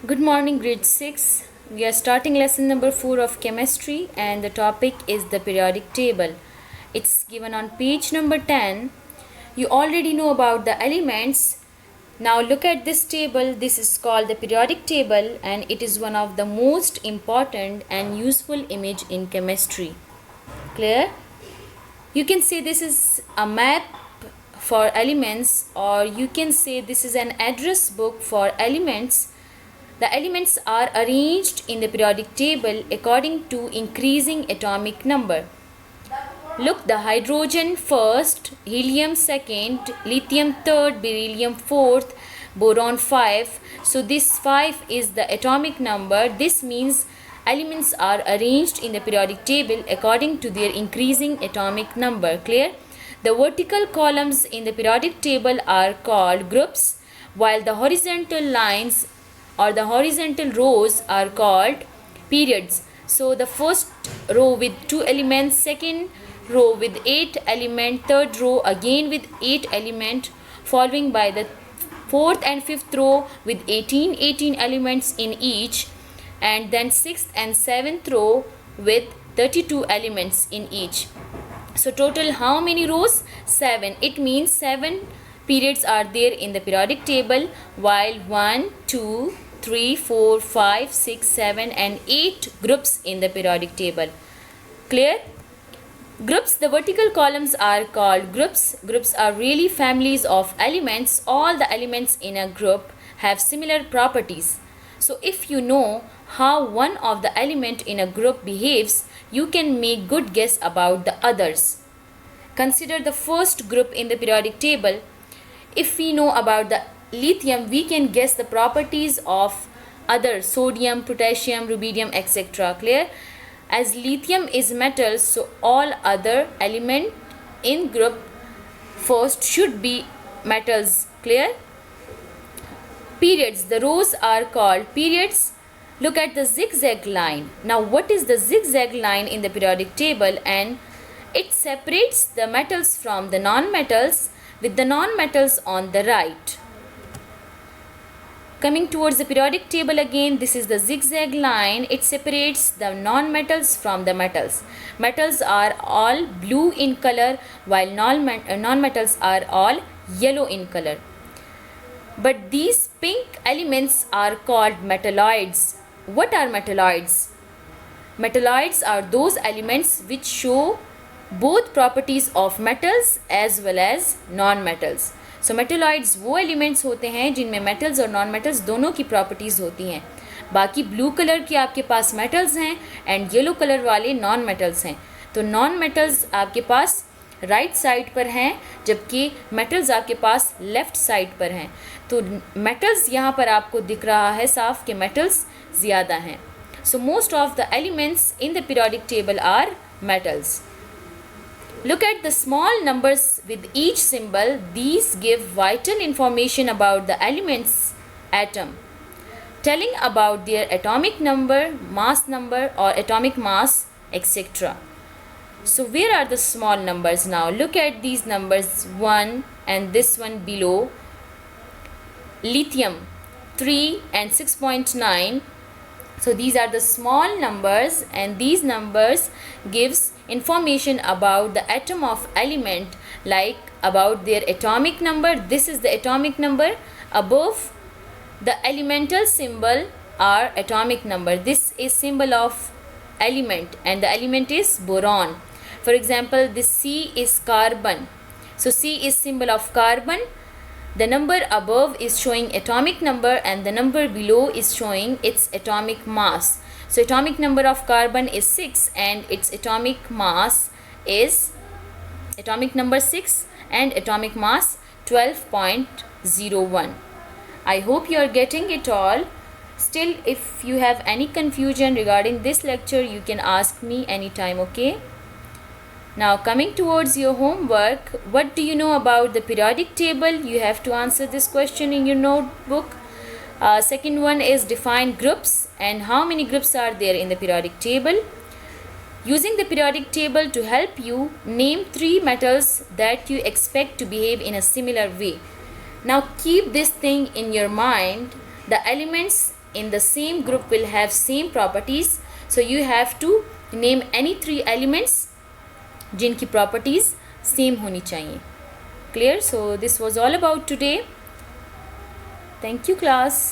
Good morning, grade 6. We are starting lesson number 4 of chemistry, and the topic is the periodic table. It's given on page number 10. You already know about the elements. Now look at this table. This is called the periodic table, and it is one of the most important and useful image in chemistry. Clear? You can say this is a map for elements, or you can say this is an address book for elements. The elements are arranged in the periodic table according to increasing atomic number. Look, the hydrogen first, helium second, lithium third, beryllium fourth, boron 5. So this 5 is the atomic number. This means elements are arranged in the periodic table according to their increasing atomic number. Clear? The vertical columns in the periodic table are called groups, while the horizontal lines or the horizontal rows are called periods. So the first row with 2 elements, second row with 8 elements, third row again with 8 elements, following by the fourth and fifth row with 18 elements in each, and then sixth and seventh row with 32 elements in each. So total how many rows? 7. It means 7 periods are there in the periodic table, while 1, 2, 3, 4, 5, 6, 7 and 8 groups in the periodic table. Clear? Groups, the vertical columns are called groups. Groups are really families of elements. All the elements in a group have similar properties. So if you know how one of the element in a group behaves, you can make good guess about the others. Consider the first group in the periodic table. If we know about the lithium, we can guess the properties of other sodium, potassium, rubidium, etc. Clear? As lithium is metal, so all other element in group first should be metals. Clear? Periods, the rows are called periods. Look at the zigzag line. Now what is the zigzag line in the periodic table? And it separates the metals from the non-metals, with the non-metals on the right. Coming towards the periodic table again, this is the zigzag line. It separates the non-metals from the metals. Metals are all blue in color, while non-metals are all yellow in color. But these pink elements are called metalloids. What are metalloids? Metalloids are those elements which show both properties of metals as well as non-metals. So metalloids वो elements होते हैं जिनमें metals और non metals दोनों की properties होती हैं. बाकी ब्लू कलर के आपके पास मेटल्स हैं एंड येलो कलर वाले नॉन मेटल्स हैं. तो नॉन मेटल्स आपके पास राइट साइड पर हैं, जबकि मेटल्स आपके पास लेफ़्ट साइड पर हैं. तो मेटल्स यहाँ पर आपको दिख रहा है साफ कि मेटल्स ज़्यादा हैं. So most of the elements in the periodic table are metals. Look at the small numbers with each symbol. These give vital information about the element's atom, telling about their atomic number, mass number or atomic mass, etc. So where are the small numbers now? Look at these numbers, 1 and this one below. Lithium 3 and 6.9. So these are the small numbers, and these numbers gives information about the atom of element, like about their atomic number. This is the atomic number. Above the elemental symbol are atomic number. This is symbol of element, and the element is boron. For example, this C is carbon. So C is symbol of carbon. The number above is showing atomic number, and the number below is showing its atomic mass. So atomic number of carbon is 6 and its atomic mass is atomic number 6 and atomic mass 12.01. I hope you are getting it all. Still, if you have any confusion regarding this lecture, you can ask me anytime, okay? Now coming towards your homework, what do you know about the periodic table? You have to answer this question in your notebook. Second one is define groups, and how many groups are there in the periodic table. Using the periodic table to help you, name 3 metals that you expect to behave in a similar way. Now keep this thing in your mind. The elements in the same group will have same properties. So you have to name any 3 elements जिनकी properties same होनी चाहिए. Clear? So this was all about today. Thank you class.